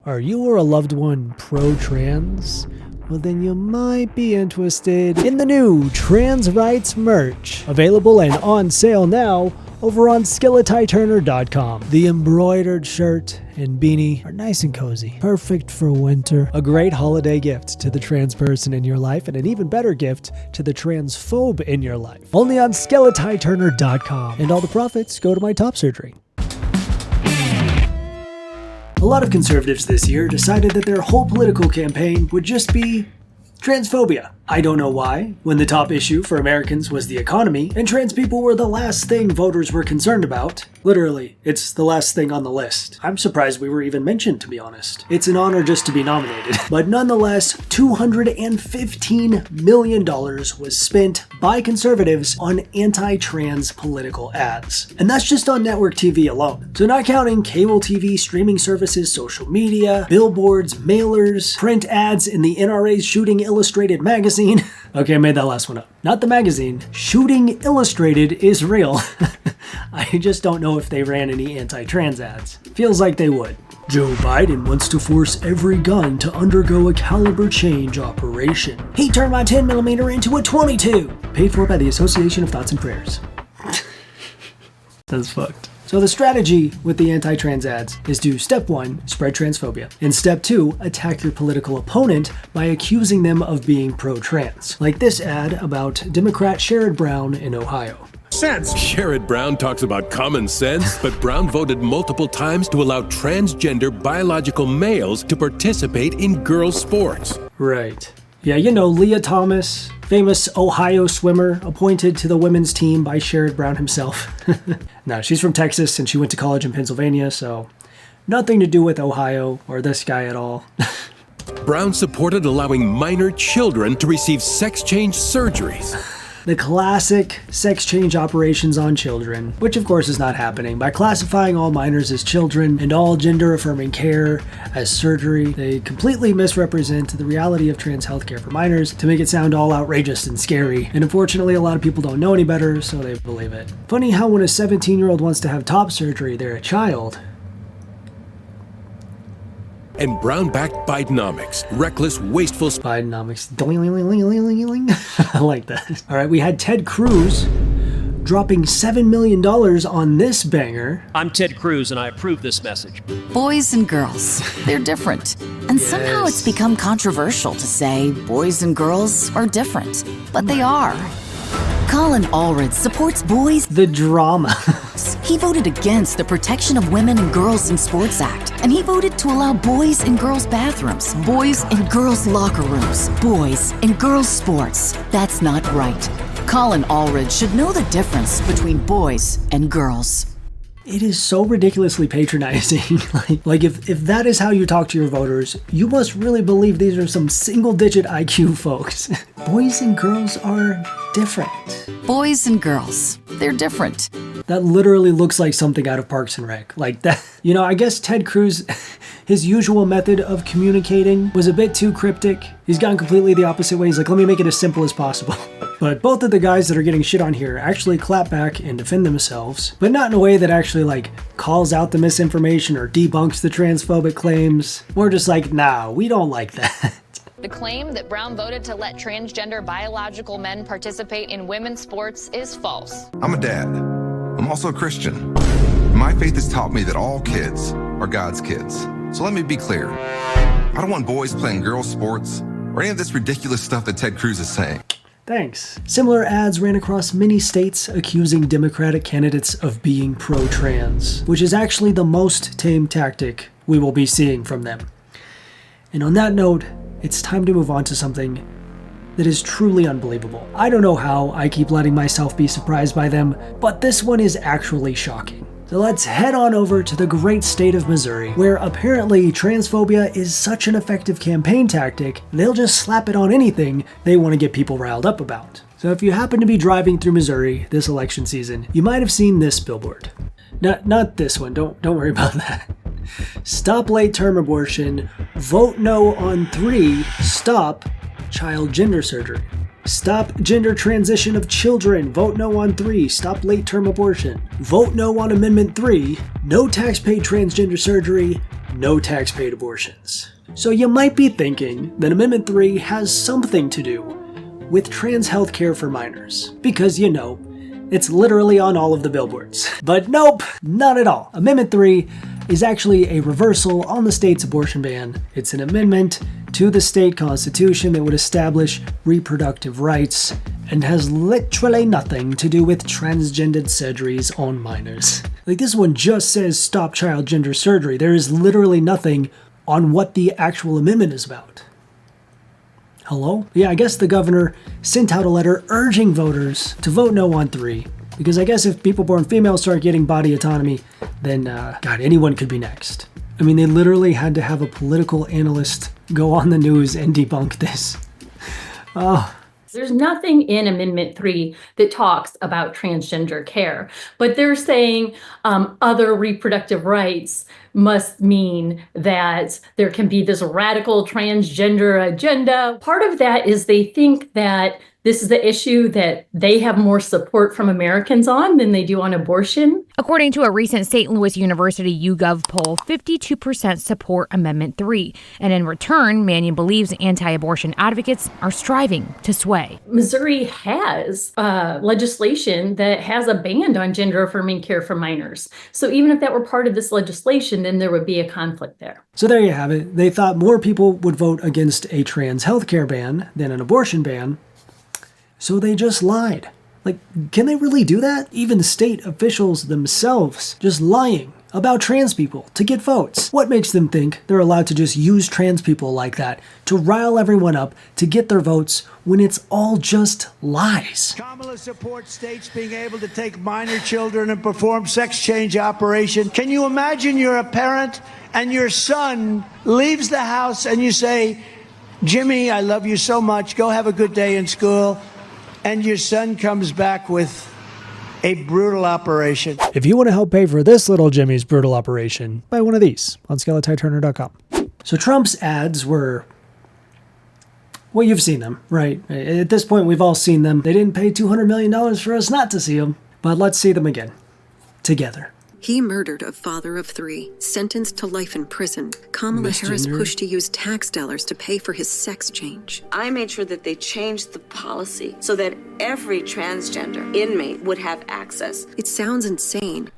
Are you or a loved one pro-trans? Well, then you might be interested in the new trans rights merch, available and on sale now over on skeletonturner.com. The embroidered shirt and beanie are nice and cozy, perfect for winter, a great holiday gift to the trans person in your life, and an even better gift to the transphobe in your life. Only on skeletonturner.com, and all the profits go to my top surgery. A lot of conservatives this year decided that their whole political campaign would just be transphobia. I don't know why, when the top issue for Americans was the economy, and trans people were the last thing voters were concerned about. Literally, it's the last thing on the list. I'm surprised we were even mentioned, to be honest. It's an honor just to be nominated. But nonetheless, $215 million was spent by conservatives on anti-trans political ads. And that's just on network TV alone. So not counting cable TV, streaming services, social media, billboards, mailers, print ads in the NRA's Shooting Illustrated magazine. Okay, I made that last one up. Not the magazine. Shooting Illustrated is real. I just don't know if they ran any anti-trans ads. Feels like they would. Joe Biden wants to force every gun to undergo a caliber change operation. He turned my 10mm into a .22. Paid for by the Association of Thoughts and Prayers. That's fucked. So the strategy with the anti-trans ads is to, step 1, spread transphobia, and step 2, attack your political opponent by accusing them of being pro-trans. Like this ad about Democrat Sherrod Brown in Ohio. Sense. Sherrod Brown talks about common sense, but Brown voted multiple times to allow transgender biological males to participate in girls' sports. Right. Yeah, you know, Leah Thomas, famous Ohio swimmer, appointed to the women's team by Sherrod Brown himself. No, she's from Texas and she went to college in Pennsylvania, so nothing to do with Ohio or this guy at all. Brown supported allowing minor children to receive sex change surgeries. The classic sex change operations on children, which of course is not happening. By classifying all minors as children and all gender-affirming care as surgery, they completely misrepresent the reality of trans healthcare for minors to make it sound all outrageous and scary. And unfortunately, a lot of people don't know any better, so they believe it. Funny how when a 17-year-old wants to have top surgery, they're a child. And Brown-backed Bidenomics, reckless, wasteful... Bidenomics. I like that. All right, we had Ted Cruz dropping $7 million on this banger. I'm Ted Cruz, and I approve this message. Boys and girls, they're different. And somehow it's become controversial to say boys and girls are different. But they are. Colin Allred supports boys. The drama. He voted against the Protection of Women and Girls in Sports Act, and he voted to allow boys in girls' bathrooms, boys in girls' locker rooms, boys in girls' sports. That's not right. Colin Allred should know the difference between boys and girls. It is so ridiculously patronizing. like if that is how you talk to your voters, you must really believe these are some single-digit IQ folks. Boys and girls are different. Boys and girls, they're different. That literally looks like something out of Parks and Rec. Like that, you know, I guess Ted Cruz, his usual method of communicating was a bit too cryptic. He's gone completely the opposite way. He's like, let me make it as simple as possible. But both of the guys that are getting shit on here actually clap back and defend themselves, but not in a way that actually like calls out the misinformation or debunks the transphobic claims. We're just like, nah, we don't like that. The claim that Brown voted to let transgender biological men participate in women's sports is false. I'm a dad. I'm also a Christian. My faith has taught me that all kids are God's kids. So let me be clear. I don't want boys playing girls' sports or any of this ridiculous stuff that Ted Cruz is saying. Thanks. Similar ads ran across many states accusing Democratic candidates of being pro-trans, which is actually the most tame tactic we will be seeing from them. And on that note, it's time to move on to something that is truly unbelievable. I don't know how I keep letting myself be surprised by them, but this one is actually shocking. So let's head on over to the great state of Missouri, where apparently transphobia is such an effective campaign tactic, they'll just slap it on anything they want to get people riled up about. So if you happen to be driving through Missouri this election season, you might have seen this billboard. Not this one, don't worry about that. Stop late term abortion, vote no on 3, stop child gender surgery. Stop gender transition of children. Vote no on 3. Stop late term abortion. Vote no on Amendment 3. No tax paid transgender surgery. no tax-paid abortions. So you might be thinking that Amendment 3 has something to do with trans health care for minors, because it's literally on all of the billboards. But nope, not at all. Amendment 3 is actually a reversal on the state's abortion ban. It's an amendment to the state constitution that would establish reproductive rights and has literally nothing to do with transgendered surgeries on minors. Like, this one just says stop child gender surgery. There is literally nothing on what the actual amendment is about. Hello? Yeah, I guess the governor sent out a letter urging voters to vote no on 3. Because I guess if people born female start getting body autonomy, then, God, anyone could be next. I mean, they literally had to have a political analyst go on the news and debunk this. Oh. There's nothing in Amendment 3 that talks about transgender care, but they're saying other reproductive rights must mean that there can be this radical transgender agenda. Part of that is they think that this is the issue that they have more support from Americans on than they do on abortion. According to a recent St. Louis University YouGov poll, 52% support Amendment 3. And in return, Mannion believes anti-abortion advocates are striving to sway. Missouri has legislation that has a ban on gender-affirming care for minors. So even if that were part of this legislation, then there would be a conflict there. So there you have it. They thought more people would vote against a trans healthcare ban than an abortion ban. So they just lied. Like, can they really do that? Even state officials themselves just lying about trans people to get votes. What makes them think they're allowed to just use trans people like that to rile everyone up to get their votes when it's all just lies? Kamala supports states being able to take minor children and perform sex change operation. Can you imagine you're a parent and your son leaves the house and you say, Jimmy, I love you so much. Go have a good day in school. And your son comes back with a brutal operation. If you want to help pay for this little Jimmy's brutal operation, buy one of these on skeletyturner.com. So Trump's ads were, well, you've seen them, right? At this point, we've all seen them. They didn't pay $200 million for us not to see them, but let's see them again, together. He murdered a father of 3, sentenced to life in prison. Kamala Harris pushed to use tax dollars to pay for his sex change. I made sure that they changed the policy so that every transgender inmate would have access. It sounds insane.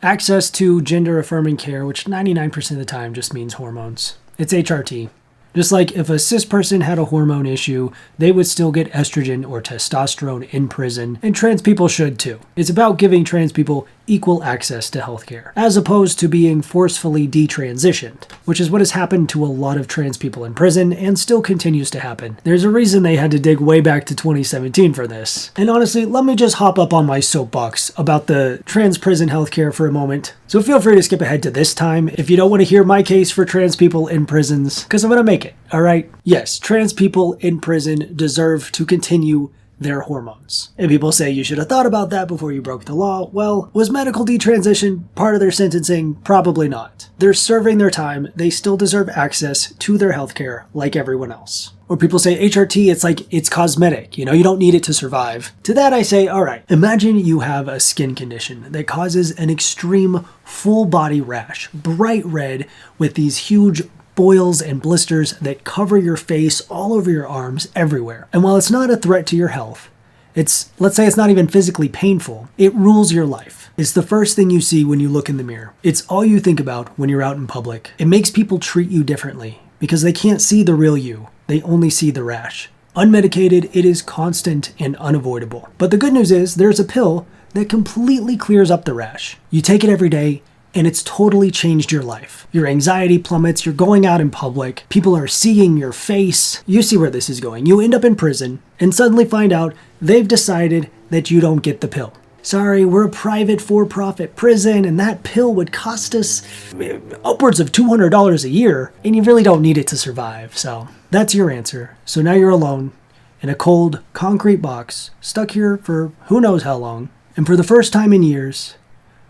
Access to gender-affirming care, which 99% of the time just means hormones. It's HRT. Just like if a cis person had a hormone issue, they would still get estrogen or testosterone in prison, and trans people should too. It's about giving trans people equal access to healthcare, as opposed to being forcefully detransitioned, which is what has happened to a lot of trans people in prison and still continues to happen. There's a reason they had to dig way back to 2017 for this. And honestly, let me just hop up on my soapbox about the trans prison healthcare for a moment. So feel free to skip ahead to this time if you don't want to hear my case for trans people in prisons, because I'm going to make it, alright? Yes, trans people in prison deserve to continue their hormones. And people say you should have thought about that before you broke the law. Well, was medical detransition part of their sentencing? Probably not. They're serving their time. They still deserve access to their healthcare like everyone else. Or people say HRT, it's like, it's cosmetic. You don't need it to survive. To that I say, all right, imagine you have a skin condition that causes an extreme full body rash, bright red with these huge boils and blisters that cover your face, all over your arms, everywhere. And while it's not a threat to your health, let's say it's not even physically painful, it rules your life. It's the first thing you see when you look in the mirror. It's all you think about when you're out in public. It makes people treat you differently because they can't see the real you. They only see the rash. Unmedicated, it is constant and unavoidable. But the good news is there's a pill that completely clears up the rash. You take it every day, and it's totally changed your life. Your anxiety plummets, you're going out in public, people are seeing your face. You see where this is going. You end up in prison and suddenly find out they've decided that you don't get the pill. Sorry, we're a private for-profit prison and that pill would cost us upwards of $200 a year and you really don't need it to survive. So that's your answer. So now you're alone in a cold concrete box, stuck here for who knows how long. And for the first time in years,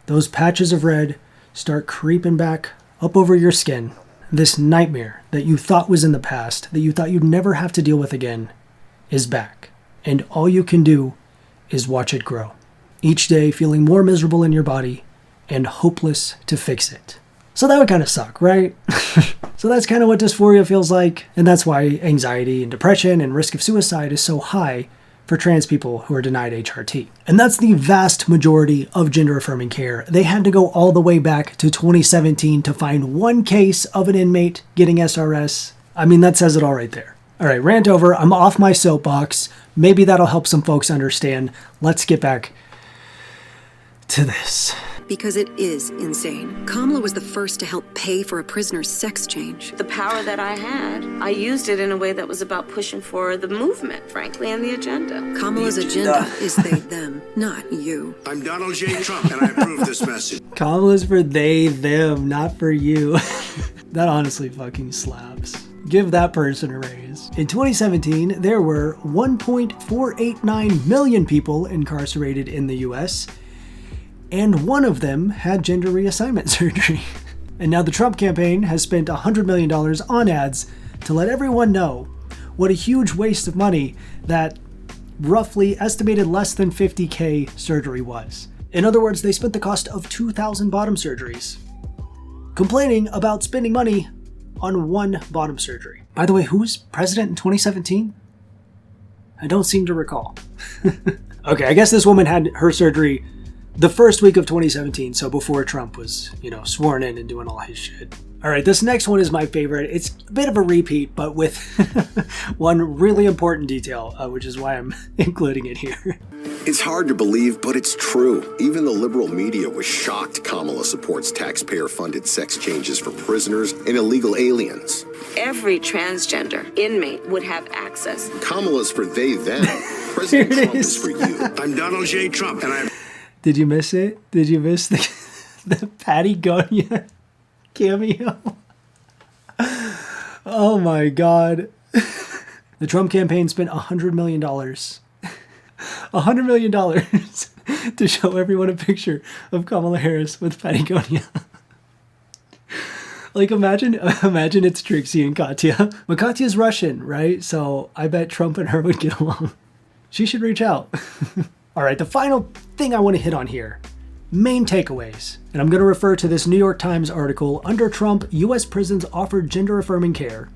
those patches of red start creeping back up over your skin. This nightmare that you thought was in the past, that you thought you'd never have to deal with again, is back. And all you can do is watch it grow. Each day feeling more miserable in your body and hopeless to fix it. So that would kind of suck, right? So that's kind of what dysphoria feels like, and that's why anxiety and depression and risk of suicide is so high for trans people who are denied HRT. And that's the vast majority of gender-affirming care. They had to go all the way back to 2017 to find one case of an inmate getting SRS. I mean, that says it all right there. All right, rant over. I'm off my soapbox. Maybe that'll help some folks understand. Let's get back to this. Because it is insane. Kamala was the first to help pay for a prisoner's sex change. The power that I had, I used it in a way that was about pushing for the movement, frankly, and the agenda. Kamala's agenda is they, them, not you. I'm Donald J. Trump, and I approve this message. Kamala's for they, them, not for you. That honestly fucking slaps. Give that person a raise. In 2017, there were 1.489 million people incarcerated in the US, and one of them had gender reassignment surgery. And now the Trump campaign has spent $100 million on ads to let everyone know what a huge waste of money that roughly estimated less than 50K surgery was. In other words, they spent the cost of 2,000 bottom surgeries, complaining about spending money on one bottom surgery. By the way, who was president in 2017? I don't seem to recall. Okay, I guess this woman had her surgery the first week of 2017, so before Trump was, sworn in and doing all his shit. All right, this next one is my favorite. It's a bit of a repeat, but with one really important detail, which is why I'm including it here. It's hard to believe, but it's true. Even the liberal media was shocked Kamala supports taxpayer-funded sex changes for prisoners and illegal aliens. Every transgender inmate would have access. Kamala's for they, them. President Trump is for you. I'm Donald J. Trump, and I'm... Did you miss it? Did you miss the Patagonia cameo? Oh my God. The Trump campaign spent $100 million. $100 million to show everyone a picture of Kamala Harris with Patagonia. Like, imagine it's Trixie and Katya. But Katya's Russian, right? So I bet Trump and her would get along. She should reach out. All right, the final thing I want to hit on here, main takeaways. And I'm going to refer to this New York Times article. Under Trump, U.S. prisons offered gender-affirming care.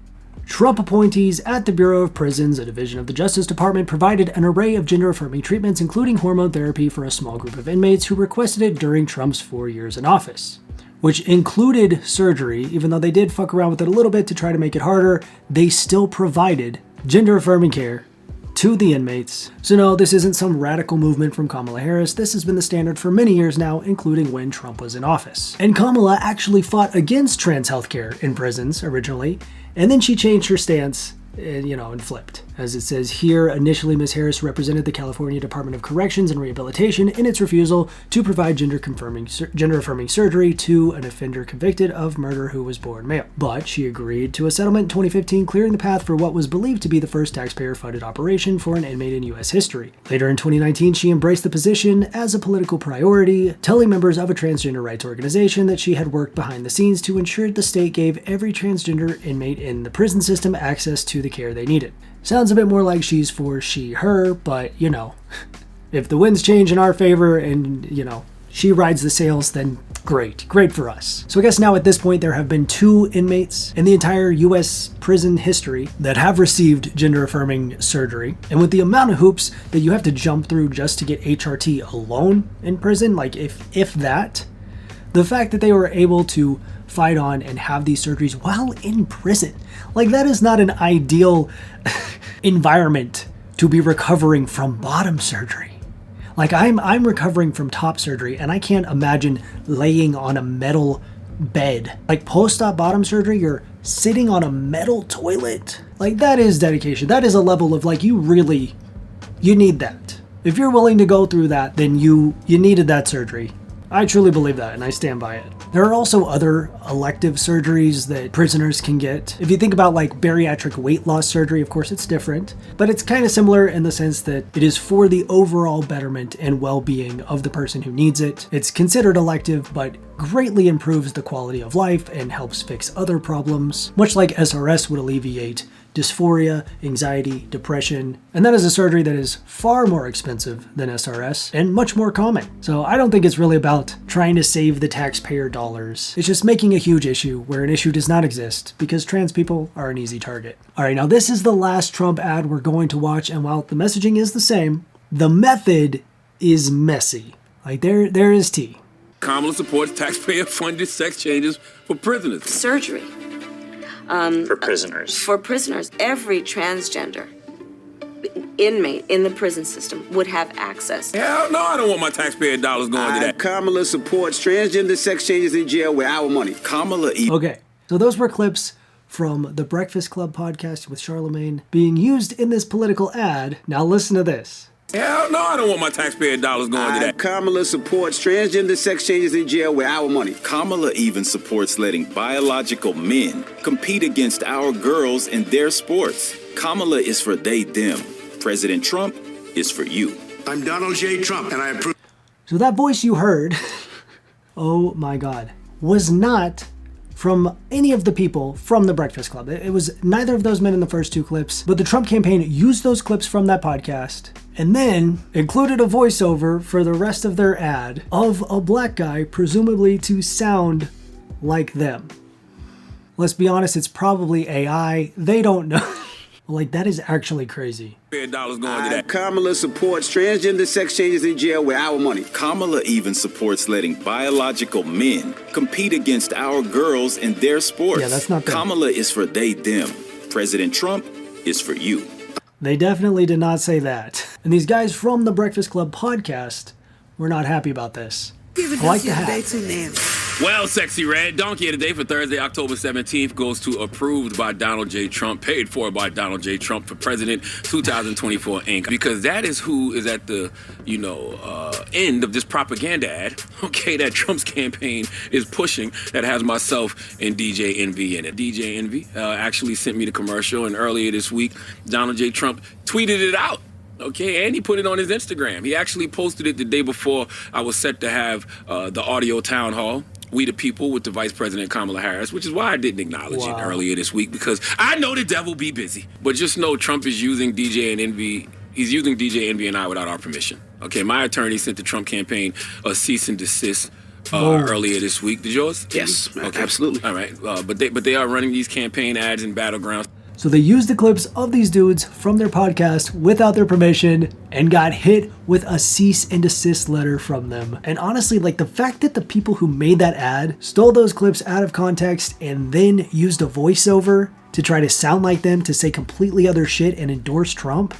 Trump appointees at the Bureau of Prisons, a division of the Justice Department, provided an array of gender-affirming treatments, including hormone therapy for a small group of inmates who requested it during Trump's 4 years in office, which included surgery. Even though they did fuck around with it a little bit to try to make it harder, they still provided gender-affirming care to the inmates. So no, this isn't some radical movement from Kamala Harris. This has been the standard for many years now, including when Trump was in office. And Kamala actually fought against trans healthcare in prisons originally, and then she changed her stance and flipped. As it says here, initially Ms. Harris represented the California Department of Corrections and Rehabilitation in its refusal to provide gender-affirming surgery to an offender convicted of murder who was born male. But she agreed to a settlement in 2015, clearing the path for what was believed to be the first taxpayer-funded operation for an inmate in U.S. history. Later in 2019, she embraced the position as a political priority, telling members of a transgender rights organization that she had worked behind the scenes to ensure the state gave every transgender inmate in the prison system access to the care they needed. Sounds a bit more like she's for she, her, but if the winds change in our favor and, she rides the sails, then great for us. So I guess now at this point there have been 2 inmates in the entire US prison history that have received gender-affirming surgery. And with the amount of hoops that you have to jump through just to get HRT alone in prison, like if that, the fact that they were able to fight on and have these surgeries while in prison, like that is not an ideal environment to be recovering from bottom surgery. Like I'm recovering from top surgery, and I can't imagine laying on a metal bed. Like post-op bottom surgery, you're sitting on a metal toilet. Like that is dedication. That is a level of like, you need that. If you're willing to go through that, then you needed that surgery. I truly believe that, and I stand by it. There are also other elective surgeries that prisoners can get. If you think about like bariatric weight loss surgery, of course it's different, but it's kind of similar in the sense that it is for the overall betterment and well-being of the person who needs it. It's considered elective, but greatly improves the quality of life and helps fix other problems, much like SRS would alleviate dysphoria, anxiety, depression, and that is a surgery that is far more expensive than SRS and much more common. So I don't think it's really about trying to save the taxpayer dollars. It's just making a huge issue where an issue does not exist because trans people are an easy target. All right, now this is the last Trump ad we're going to watch, and while the messaging is the same, the method is messy. Like there is tea. Kamala supports taxpayer-funded sex changes for prisoners. Surgery. For prisoners. For prisoners. Every transgender inmate in the prison system would have access. Hell no, I don't want my taxpayer dollars going to that. Kamala supports transgender sex changes in jail with our money. Okay, so those were clips from the Breakfast Club podcast with Charlemagne being used in this political ad. Now listen to this. Hell no, I don't want my taxpayer dollars going to that. Kamala supports transgender sex changes in jail with our money. Kamala even supports letting biological men compete against our girls in their sports. Kamala is for they, them. President Trump is for you. I'm Donald J. Trump, and I approve. So that voice you heard, oh my God, was not from any of the people from the Breakfast Club. It was neither of those men in the first two clips, but the Trump campaign used those clips from that podcast and then included a voiceover for the rest of their ad of a black guy, presumably to sound like them. Let's be honest, it's probably AI. They don't know. Like, that is actually crazy. Dollars going to that. Kamala supports transgender sex changes in jail with our money. Kamala even supports letting biological men compete against our girls in their sports. Yeah, that's not them. Kamala is for they, them. President Trump is for you. They definitely did not say that. And these guys from the Breakfast Club podcast were not happy about this. I like the hat. Well, Sexy Red, Donkey of the Day for Thursday, October 17th goes to Approved by Donald J. Trump, Paid for by Donald J. Trump for President 2024 Inc. Because that is who is at the, end of this propaganda ad, okay, that Trump's campaign is pushing that has myself and DJ Envy in it. DJ Envy actually sent me the commercial, and earlier this week, Donald J. Trump tweeted it out. Okay, and he put it on his Instagram. He actually posted it the day before I was set to have the audio town hall, We the People, with the Vice President Kamala Harris, which is why I didn't acknowledge it earlier this week, because I know the devil be busy. But just know Trump is using DJ and Envy. He's using DJ Envy and I without our permission. Okay, my attorney sent the Trump campaign a cease and desist earlier this week. Did yours? Yes, okay. Absolutely. All right, but they are running these campaign ads in battlegrounds. So they used the clips of these dudes from their podcast without their permission and got hit with a cease and desist letter from them. And honestly, like, the fact that the people who made that ad stole those clips out of context and then used a voiceover to try to sound like them to say completely other shit and endorse Trump,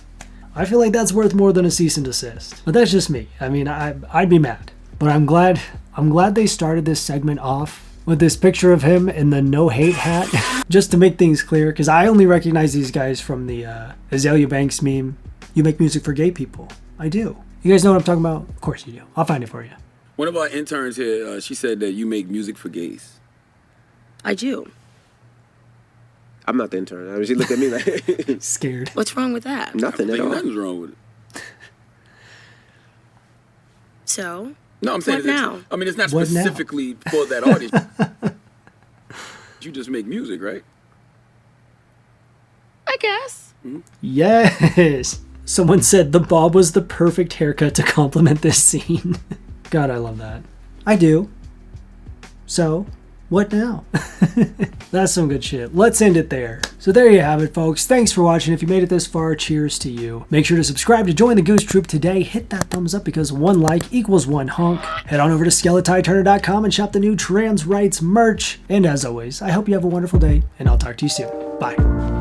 I feel like that's worth more than a cease and desist. But that's just me. I mean, I'd be mad. But I'm glad they started this segment off with this picture of him in the no hate hat, just to make things clear, because I only recognize these guys from the Azalea Banks meme, "You make music for gay people." I do. You guys know what I'm talking about? Of course you do. I'll find it for you. One of our interns here, she said that you make music for gays. I do. I'm not the intern. I mean, she looked at me like... Scared. What's wrong with that? Nothing at all. Nothing's wrong with it. So? No, I'm saying what now? I mean, it's not specifically for that audience. You just make music, right? I guess. Mm-hmm. Yes. Someone said the bob was the perfect haircut to complement this scene. God, I love that. I do. So, what now? That's some good shit. Let's end it there. So there you have it, folks. Thanks for watching. If you made it this far, cheers to you. Make sure to subscribe to join the Goose Troop today. Hit that thumbs up because one like equals one honk. Head on over to SkeletiTurner.com and shop the new trans rights merch. And as always, I hope you have a wonderful day, and I'll talk to you soon. Bye.